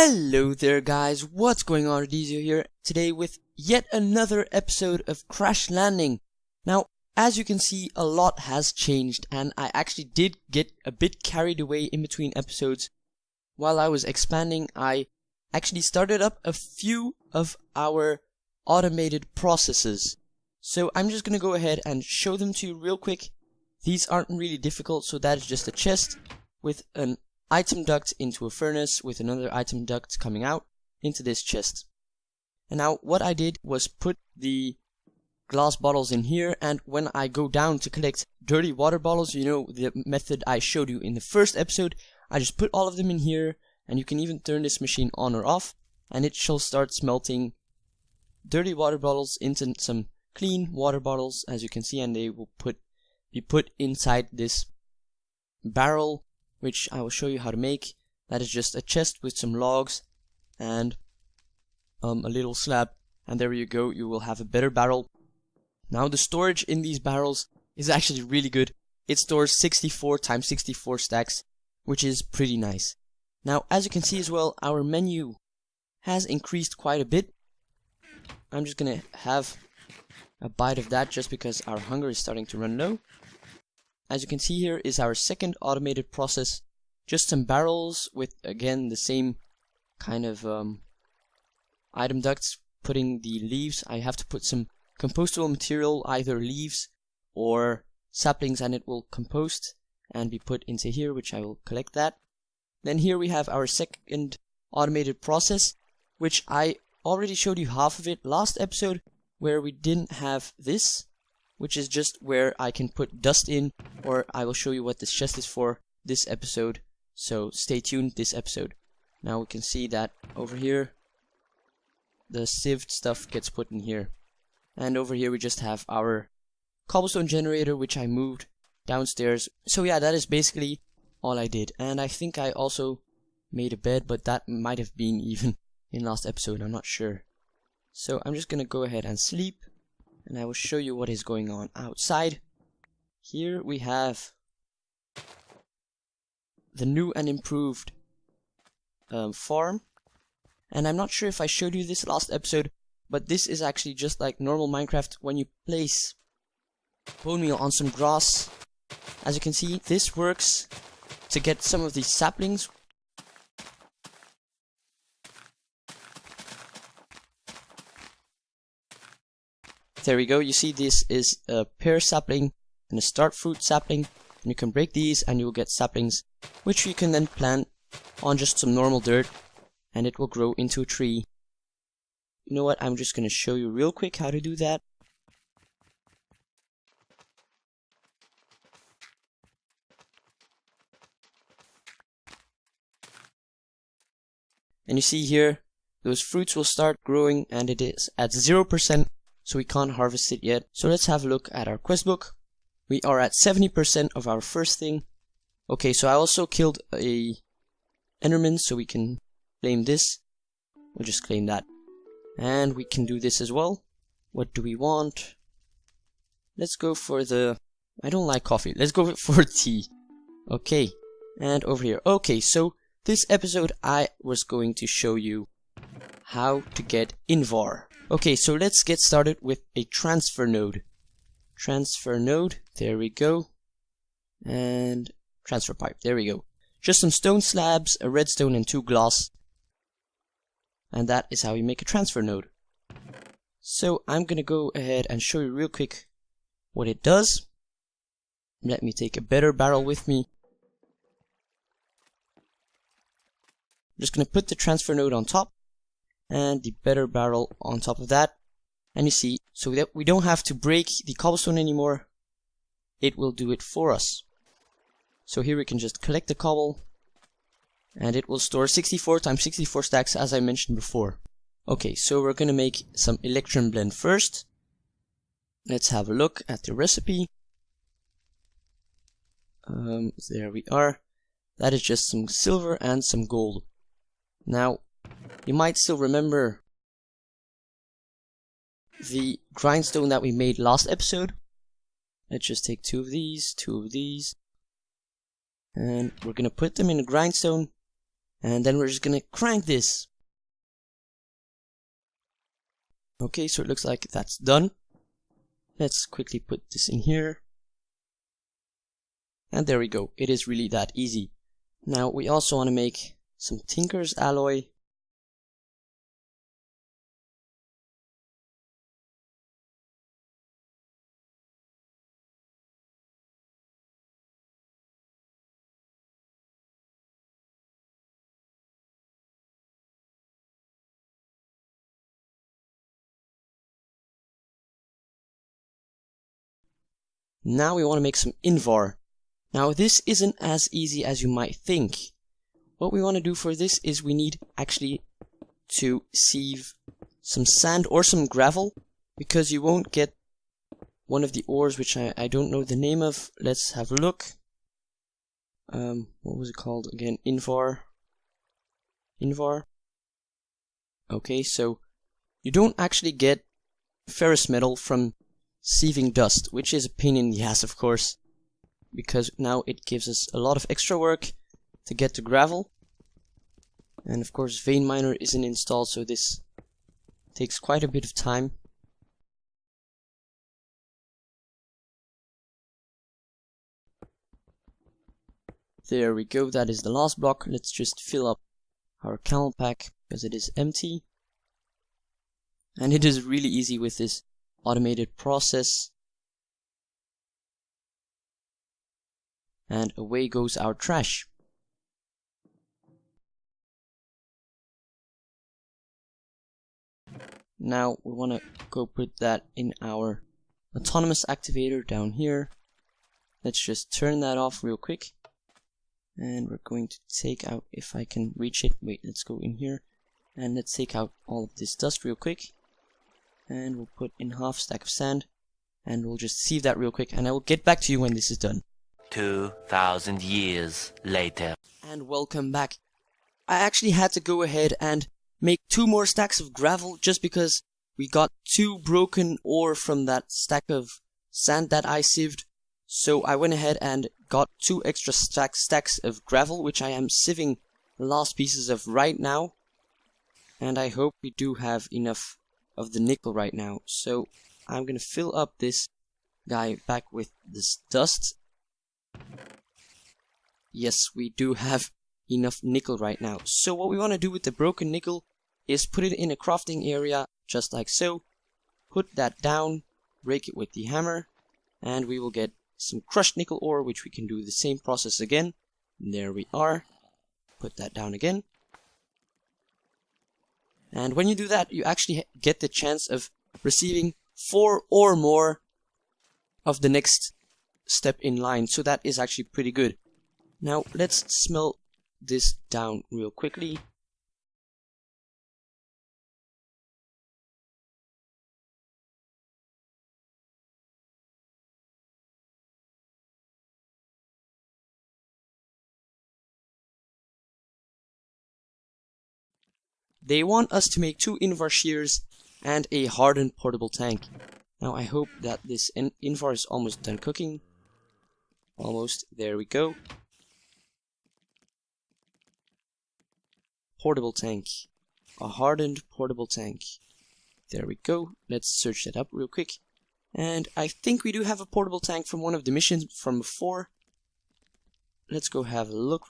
Hello there guys, what's going on? Redizio here, today with yet another episode of Crash Landing. Now, as you can see, a lot has changed and I actually did get a bit carried away in between episodes. While I was expanding, I actually started up a few of our automated processes. So I'm just gonna go ahead and show them to you real quick. These aren't really difficult, so that is just a chest with an item duct into a furnace with another item duct coming out into this chest. And now what I did was put the glass bottles in here, and when I go down to collect dirty water bottles, you know, the method I showed you in the first episode, I just put all of them in here, and you can even turn this machine on or off and it shall start smelting dirty water bottles into some clean water bottles, as you can see, and they will be put inside this barrel, which I will show you how to make. That is just a chest with some logs and a little slab, and there you go, you will have a better barrel. Now the storage in these barrels is actually really good. It stores 64 times 64 stacks, which is pretty nice. Now as you can see as well, our menu has increased quite a bit. I'm just gonna have a bite of that just because our hunger is starting to run low. As you can see, here is our second automated process. Just some barrels with, again, the same kind of item ducts. Putting the leaves, I have to put some compostable material, either leaves or saplings, and it will compost and be put into here, which I will collect that. Then here we have our second automated process, which I already showed you half of it last episode, where we didn't have this, which is just where I can put dust in, or I will show you what this chest is for this episode, so stay tuned this episode. Now we can see that over here the sieved stuff gets put in here, and over here we just have our cobblestone generator, which I moved downstairs. So yeah, that is basically all I did, and I think I also made a bed, but that might have been even in last episode, I'm not sure. So I'm just gonna go ahead and sleep, and I will show you what is going on outside. Here we have the new and improved farm. And I'm not sure if I showed you this last episode, but this is actually just like normal Minecraft. When you place bone meal on some grass, as you can see, this works to get some of these saplings. There we go, you see this is a pear sapling and a start fruit sapling, and you can break these and you will get saplings, which you can then plant on just some normal dirt, and it will grow into a tree. You know what, I'm just going to show you real quick how to do that. And you see here, those fruits will start growing, and it is at 0%. So we can't harvest it yet. So let's have a look at our quest book. We are at 70% of our first thing. Okay, so I also killed a enderman, so we can claim this. We'll just claim that. And we can do this as well. What do we want? Let's go for the... I don't like coffee. Let's go for tea. Okay, and over here. Okay, so this episode I was going to show you how to get INVAR. Okay, so let's get started with a transfer node. Transfer node, there we go. And transfer pipe, there we go. Just some stone slabs, a redstone, and 2 glass. And that is how you make a transfer node. So I'm gonna go ahead and show you real quick what it does. Let me take a better barrel with me. I'm just gonna put the transfer node on top, and the better barrel on top of that, and you see, so that we don't have to break the cobblestone anymore, it will do it for us. So here we can just collect the cobble, and it will store 64 times 64 stacks, as I mentioned before. Okay, so we're gonna make some electrum blend first. Let's have a look at the recipe. There we are. That is just some silver and some gold. Now you might still remember the grindstone that we made last episode. Let's just take 2 of these, 2 of these, and we're gonna put them in a grindstone, And then we're just gonna crank this. Okay, so it looks like that's done. Let's quickly put this in here. And there we go. It is really that easy. Now we also want to make some Tinker's alloy. Now we want to make some INVAR. Now this isn't as easy as you might think. What we want to do for this is we need actually to sieve some sand or some gravel, because you won't get one of the ores which I don't know the name of. Let's have a look. What was it called again? INVAR. Okay, so you don't actually get ferrous metal from sieving dust, which is a pain in the ass, of course, because now it gives us a lot of extra work to get the gravel. And of course vein miner isn't installed, so this takes quite a bit of time. There we go, that is the last block. Let's just fill up our camel pack because it is empty. And it is really easy with this automated process. And away goes our trash. Now we want to go put that in our autonomous activator down here. Let's just turn that off real quick. And we're going to take out, if I can reach it, wait, let's go in here. And let's take out all of this dust real quick. And we'll put in half stack of sand. And we'll just sieve that real quick. And I will get back to you when this is done. 2,000 years later. And welcome back. I actually had to go ahead and make 2 more stacks of gravel just because we got 2 broken ore from that stack of sand that I sieved. So I went ahead and got 2 extra stacks of gravel, which I am sieving the last pieces of right now. And I hope we do have enough of the nickel right now. So I'm gonna fill up this guy back with this dust. Yes, we do have enough nickel right now. So what we want to do with the broken nickel is put it in a crafting area, just like so. Put that down, break it with the hammer, and we will get some crushed nickel ore, which we can do the same process again. There we are. Put that down again. And when you do that, you actually get the chance of receiving 4 or more of the next step in line. So that is actually pretty good. Now let's smelt this down real quickly. They want us to make 2 INVAR shears and a hardened portable tank. Now I hope that this INVAR is almost done cooking. Almost, there we go. Portable tank. A hardened portable tank. There we go. Let's search that up real quick. And I think we do have a portable tank from one of the missions from before. Let's go have a look.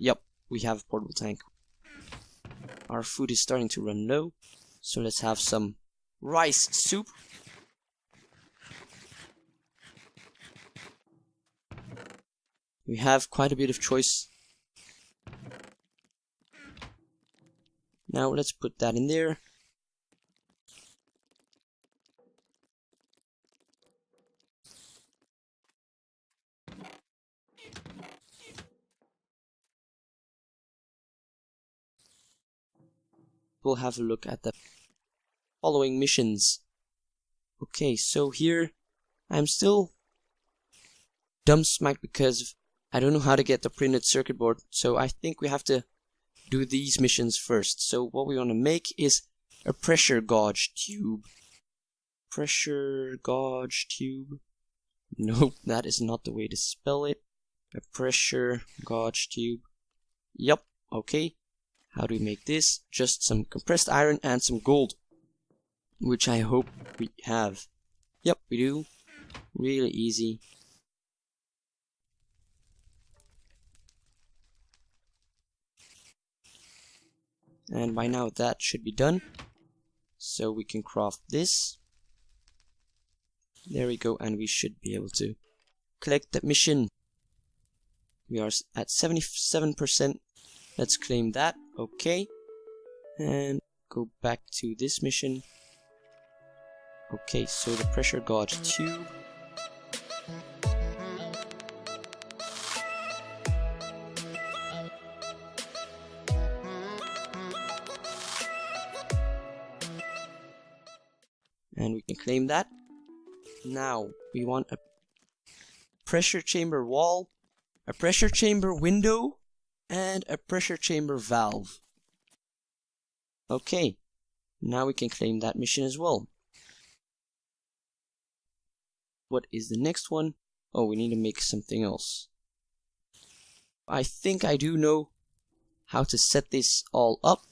Yep, we have a portable tank. Our food is starting to run low, so let's have some rice soup. We have quite a bit of choice. Now let's put that in there. We'll have a look at the following missions. Okay, so here I'm still dumb smacked because I don't know how to get the printed circuit board, so I think we have to do these missions first. So what we want to make is a pressure gauge tube. Pressure gauge tube. Nope, that is not the way to spell it. A pressure gauge tube. Yup, okay. How do we make this? Just some compressed iron and some gold. Which I hope we have. Yep, we do. Really easy. And by now that should be done. So we can craft this. There we go, and we should be able to collect that mission. We are at 77%. Let's claim that. Okay. And go back to this mission. Okay, so the pressure gauge tube. And we can claim that. Now, we want a pressure chamber wall, a pressure chamber window, and a pressure chamber valve. Okay, now we can claim that mission as well. What is the next one? Oh, we need to make something else. I think I do know how to set this all up.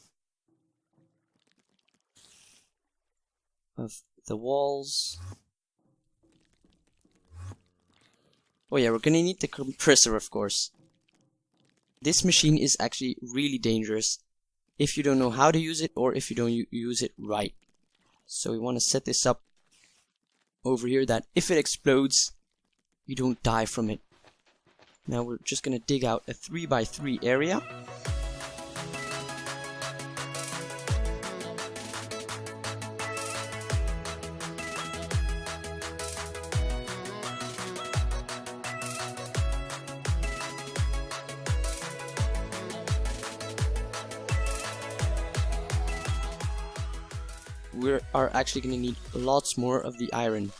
Of the walls. Oh yeah, we're gonna need the compressor, of course. This machine is actually really dangerous if you don't know how to use it or if you don't use it right. So we want to set this up over here that if it explodes, you don't die from it. Now we're just gonna dig out a 3x3 area. We are actually going to need lots more of the iron.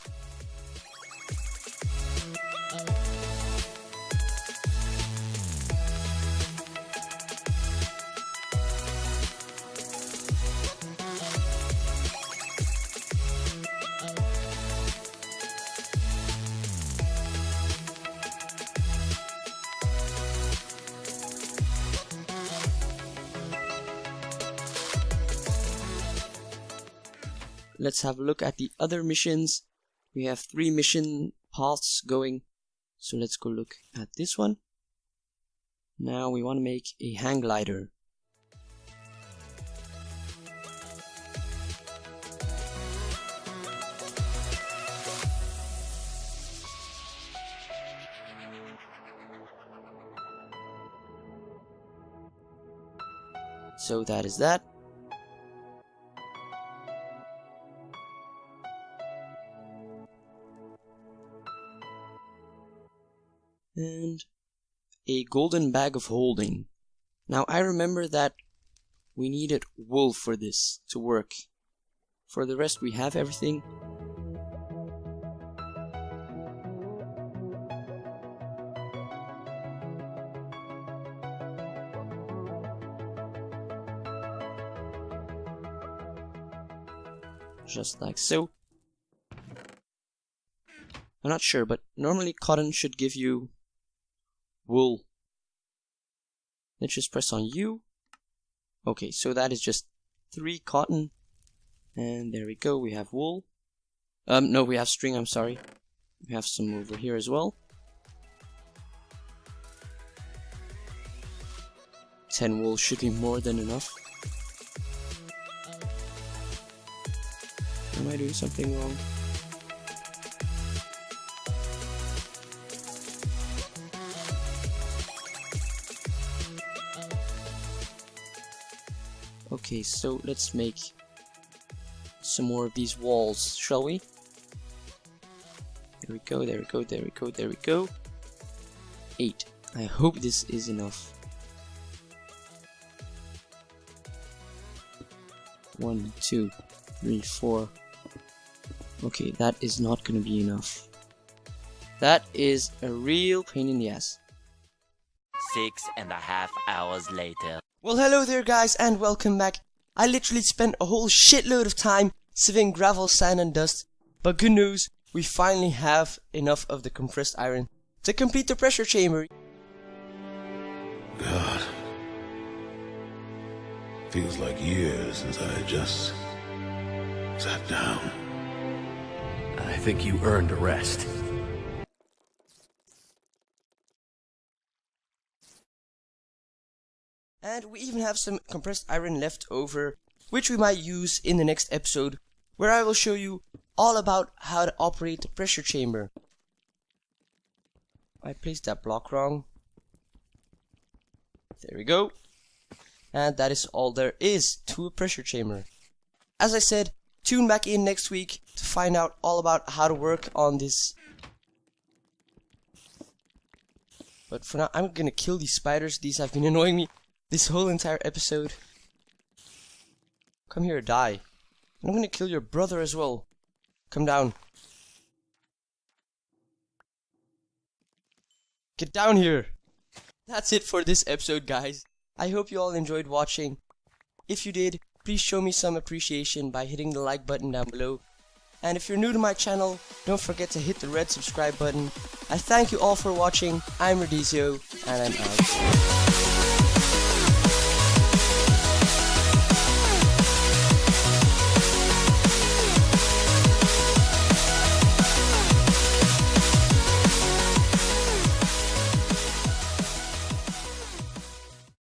Let's have a look at the other missions. We have 3 mission paths going. So let's go look at this one. Now we want to make a hang glider. So that is that. And a golden bag of holding. Now I remember that we needed wool for this to work. For the rest we have everything. Just like so. I'm not sure, but normally cotton should give you wool. Let's just press on U. Okay, so that is just 3 cotton. And there we go, we have wool. No, we have string, I'm sorry. We have some over here as well. 10 wool should be more than enough. Am I doing something wrong? Okay, so let's make some more of these walls, shall we? There we go, there we go, there we go, there we go. 8. I hope this is enough. 1, 2, 3, 4. Okay, that is not gonna be enough. That is a real pain in the ass. 6.5 hours later. Well, hello there guys and welcome back. I literally spent a whole shitload of time sieving gravel, sand and dust, but good news, we finally have enough of the compressed iron to complete the pressure chamber. God. Feels like years since I just sat down. I think you earned a rest. And we even have some compressed iron left over, which we might use in the next episode, where I will show you all about how to operate the pressure chamber. I placed that block wrong. There we go. And that is all there is to a pressure chamber. As I said, tune back in next week to find out all about how to work on this. But for now, I'm gonna kill these spiders. These have been annoying me this whole entire episode. Come here, die. And I'm gonna kill your brother as well. Come down. Get down here. That's it for this episode, guys. I hope you all enjoyed watching. If you did, please show me some appreciation by hitting the like button down below. And if you're new to my channel, don't forget to hit the red subscribe button. I thank you all for watching. I'm Redizio, and I'm out.